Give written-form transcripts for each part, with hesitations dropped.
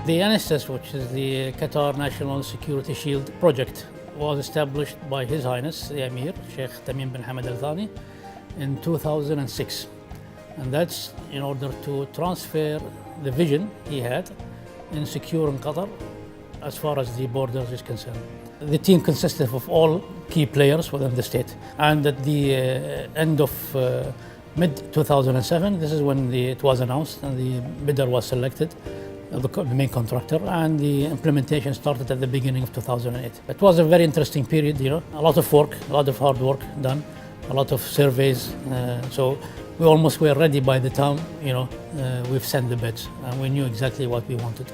The NSS, which is the Qatar National Security Shield Project, was established by His Highness the Emir, Sheikh Tamim bin Hamad Al Thani, in 2006. And that's in order to transfer the vision he had in securing Qatar as far as the borders is concerned. The team consisted of all key players within the state. And at the end of mid-2007, this is when it was announced and the bidder was selected, the main contractor, and the implementation started at the beginning of 2008. It was a very interesting period, a lot of work, a lot of hard work done, a lot of surveys. So we almost were ready by the time, we've sent the bids, and we knew exactly what we wanted.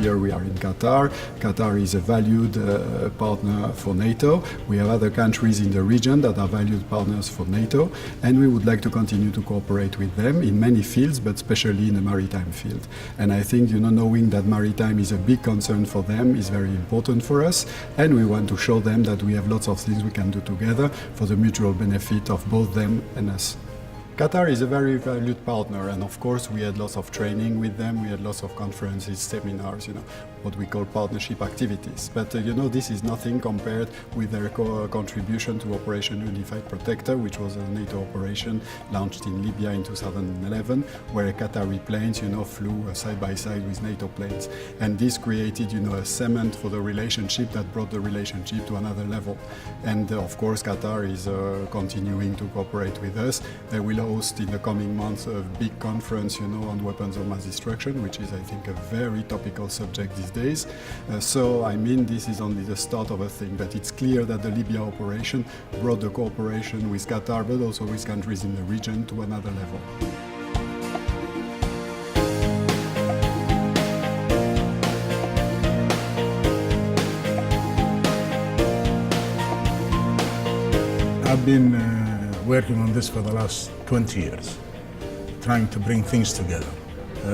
Here we are in Qatar. Qatar is a valued partner for NATO. We have other countries in the region that are valued partners for NATO, and we would like to continue to cooperate with them in many fields, but especially in the maritime field. And I think, knowing that maritime is a big concern for them is very important for us, and we want to show them that we have lots of things we can do together for the mutual benefit of both them and us. Qatar is a very valued partner, and of course we had lots of training with them, we had lots of conferences, seminars, what we call partnership activities. But this is nothing compared with their contribution to Operation Unified Protector, which was a NATO operation launched in Libya in 2011, where Qatari planes, flew side by side with NATO planes. And this created, a cement for the relationship that brought the relationship to another level. And of course Qatar is continuing to cooperate with us. They will host in the coming months a big conference, on weapons of mass destruction, which is, I think, a very topical subject these days. This is only the start of a thing, but it's clear that the Libya operation brought the cooperation with Qatar, but also with countries in the region, to another level. I've been working on this for the last 20 years, trying to bring things together.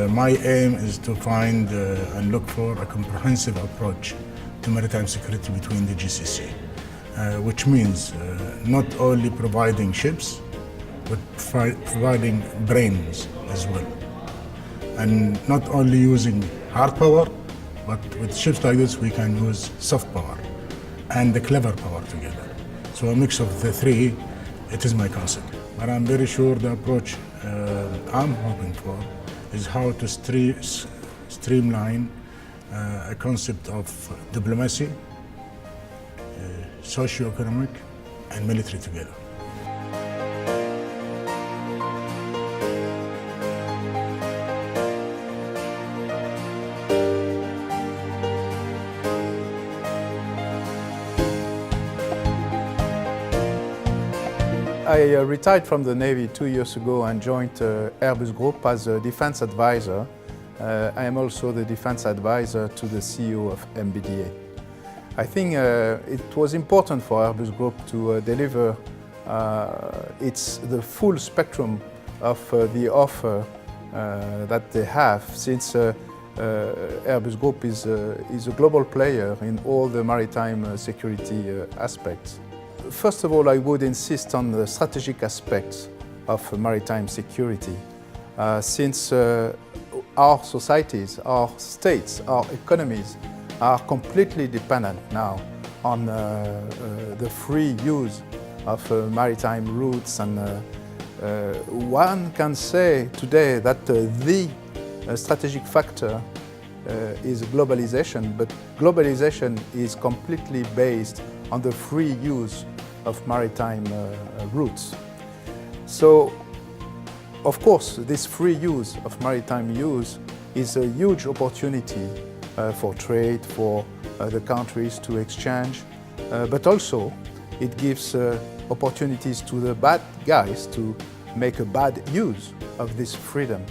My aim is to find and look for a comprehensive approach to maritime security between the GCC, which means not only providing ships, but providing brains as well. And not only using hard power, but with ships like this we can use soft power and the clever power together. So a mix of the three, it is my concept. But I'm very sure the approach I'm hoping for is how to streamline a concept of diplomacy, socio-economic, and military together. I retired from the Navy 2 years ago and joined Airbus Group as a defense advisor. I am also the defense advisor to the CEO of MBDA. I think it was important for Airbus Group to deliver the full spectrum of the offer that they have, since Airbus Group is a global player in all the maritime security aspects. First of all, I would insist on the strategic aspects of maritime security, since our societies, our states, our economies are completely dependent now on the free use of maritime routes, and one can say today that the strategic factor is globalization, but globalization is completely based on the free use of maritime routes. So, of course, this free use of maritime use is a huge opportunity for trade, for the countries to exchange, but also it gives opportunities to the bad guys to make a bad use of this freedom.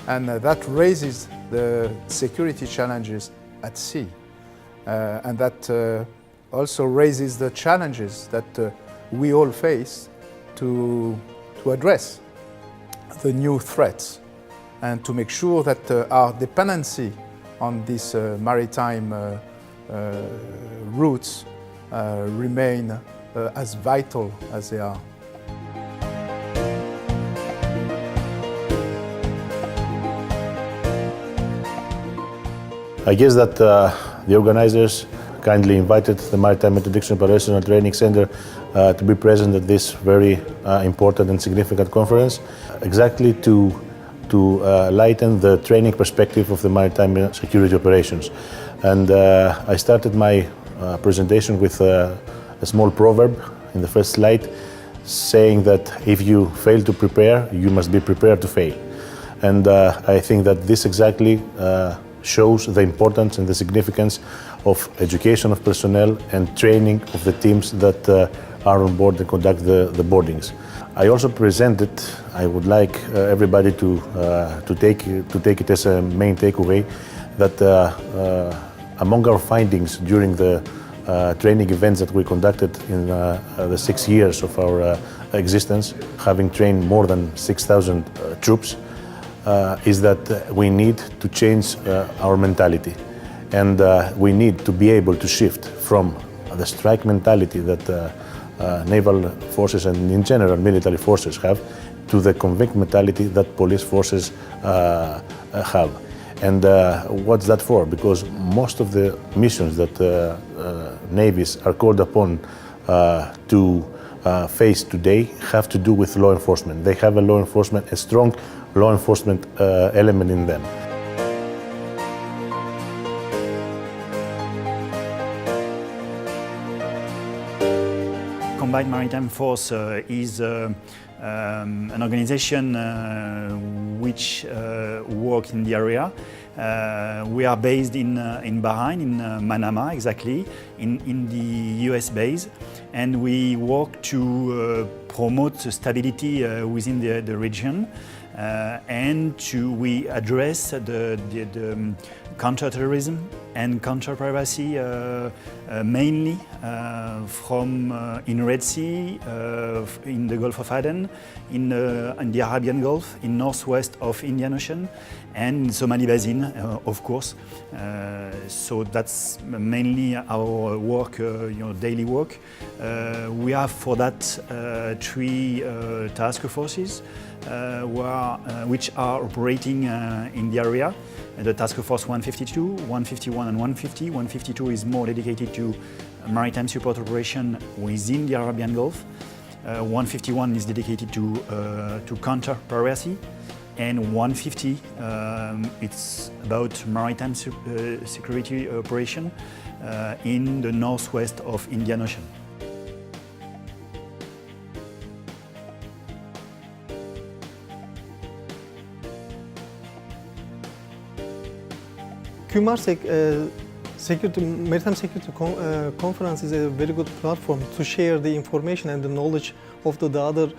And that raises the security challenges at sea. And that also raises the challenges that we all face to address the new threats and to make sure that our dependency on these maritime routes remain as vital as they are. I guess that the organizers kindly invited the Maritime Interdiction Operational Training Center to be present at this very important and significant conference, exactly to lighten the training perspective of the maritime security operations. And I started my presentation with a small proverb in the first slide, saying that if you fail to prepare, you must be prepared to fail. And I think that this exactly shows the importance and the significance of education of personnel and training of the teams that are on board and conduct the boardings. I also presented, I would like everybody to take it as a main takeaway, that among our findings during the training events that we conducted in the 6 years of our existence, having trained more than 6,000 troops, is that we need to change our mentality, and we need to be able to shift from the strike mentality that naval forces and in general military forces have to the convict mentality that police forces have. And what's that for? Because most of the missions that navies are called upon to face today have to do with law enforcement. They have a strong law enforcement element in them. Combined Maritime Force is an organization which works in the area. We are based in Bahrain, in Manama exactly, in the US base, and we work to promote stability within the region, and we address the counterterrorism and counter-piracy mainly from in Red Sea, in the Gulf of Aden, in the Arabian Gulf, in northwest of Indian Ocean, and Somali Basin, of course. So that's mainly our work, daily work. We have for that 3 task forces which are operating in the area. The Task Force 152, 151 and 150. 152 is more dedicated to maritime support operation within the Arabian Gulf. 151 is dedicated to counter-piracy. And 150, it's about maritime security operation in the northwest of Indian Ocean. Qmarsec Maritime Security Conference is a very good platform to share the information and the knowledge of the other.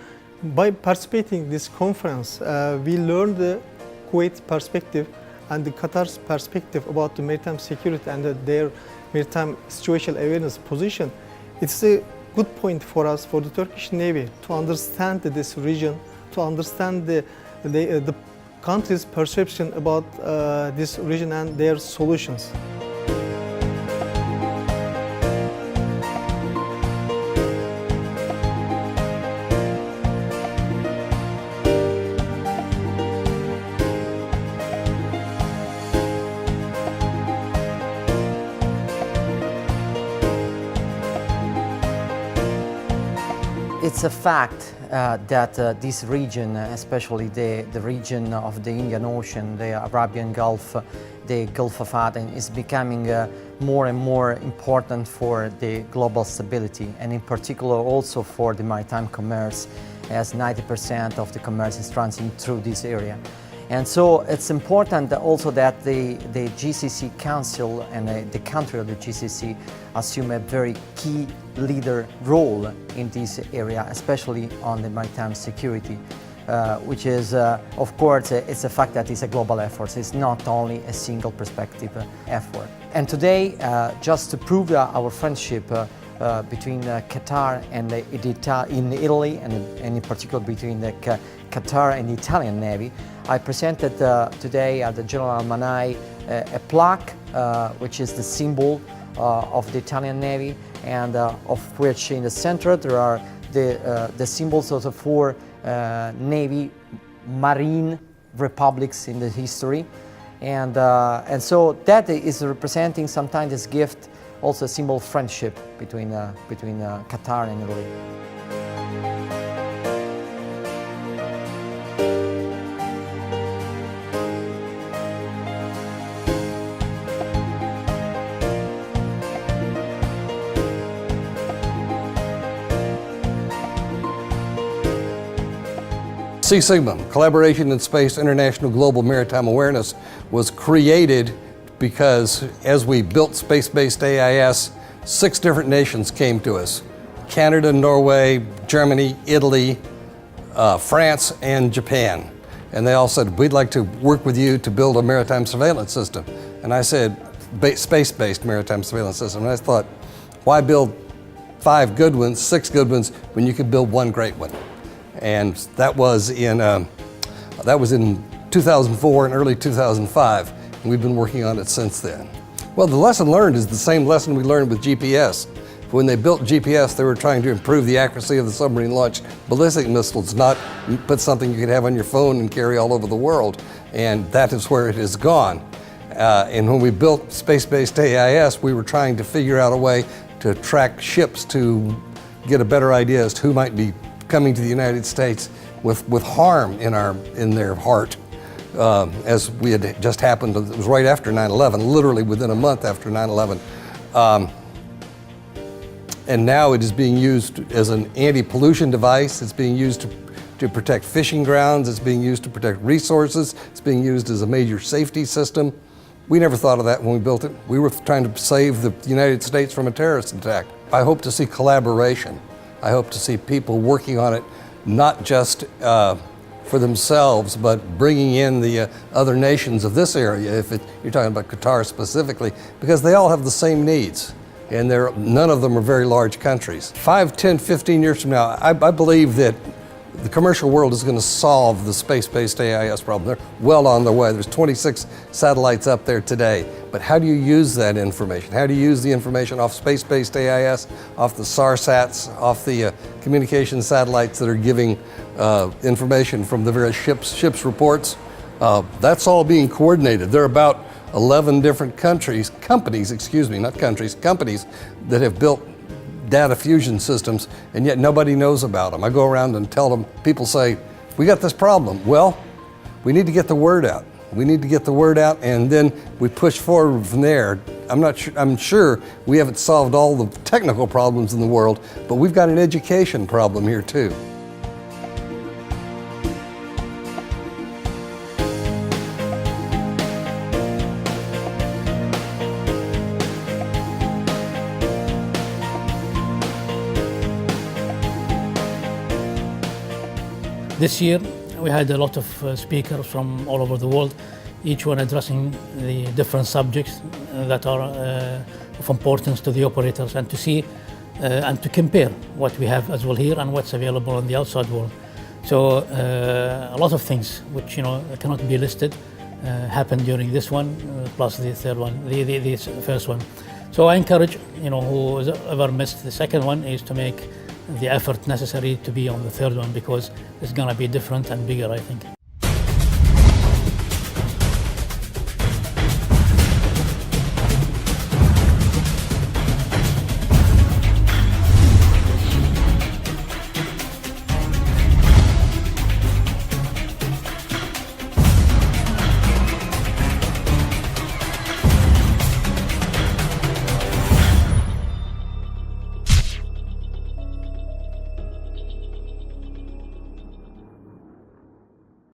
By participating in this conference, we learned the Kuwait perspective and the Qatar's perspective about the maritime security and their maritime situational awareness position. It's a good point for us, for the Turkish Navy, to understand this region, to understand the country's perception about this region and their solutions. It's a fact that this region, especially the region of the Indian Ocean, the Arabian Gulf, the Gulf of Aden, is becoming more and more important for the global stability, and in particular also for the maritime commerce, as 90% of the commerce is transiting through this area. And so it's important also that the GCC Council and the country of the GCC assume a very key leader role in this area, especially on the maritime security. which is, of course, it's a fact that it's a global effort. It's not only a single perspective effort. And today, just to prove our friendship between Qatar and in Italy, and in particular between Qatar and the Italian Navy, I presented today at the General Almanai a plaque, which is the symbol of the Italian Navy, and of which in the center there are the symbols of the four Navy marine republics in the history, and so that is representing sometimes this gift, also a symbol of friendship between Qatar and Italy. C-SIGMA, Collaboration in Space International Global Maritime Awareness, was created because as we built space-based AIS, 6 different nations came to us. Canada, Norway, Germany, Italy, France, and Japan. And they all said, we'd like to work with you to build a maritime surveillance system. And I said, space-based maritime surveillance system. And I thought, why build 5 good ones, 6 good ones, when you could build 1 great one? And that was in 2004 and early 2005, and we've been working on it since then. Well, the lesson learned is the same lesson we learned with GPS. When they built GPS, they were trying to improve the accuracy of the submarine-launched ballistic missiles, not put something you could have on your phone and carry all over the world, and that is where it has gone. And when we built space-based AIS, we were trying to figure out a way to track ships to get a better idea as to who might be coming to the United States with harm in their heart, as we had just happened. It was right after 9/11, literally within a month after 9/11. And now it is being used as an anti-pollution device. It's being used to protect fishing grounds. It's being used to protect resources. It's being used as a major safety system. We never thought of that when we built it. We were trying to save the United States from a terrorist attack. I hope to see collaboration. I hope to see people working on it, not just for themselves, but bringing in the other nations of this area, if you're talking about Qatar specifically, because they all have the same needs, and none of them are very large countries. 5, 10, 15 years from now, I believe that the commercial world is going to solve the space-based AIS problem. They're well on their way. There's 26 satellites up there today. But how do you use that information? How do you use the information off space-based AIS, off the SARSATs, off the communication satellites that are giving information from the various ships reports? That's all being coordinated. There are about 11 different companies that have built data fusion systems, and yet nobody knows about them. I go around and tell them, people say, we got this problem. Well, we need to get the word out. We need to get the word out, and then we push forward from there. I'm sure we haven't solved all the technical problems in the world, but we've got an education problem here too. This year, we had a lot of speakers from all over the world, each one addressing the different subjects that are of importance to the operators, and to see and to compare what we have as well here and what's available on the outside world. So a lot of things which cannot be listed happened during this one, plus the third one, the first one. So I encourage who has ever missed the second one is to make the effort necessary to be on the third one, because it's going to be different and bigger, I think.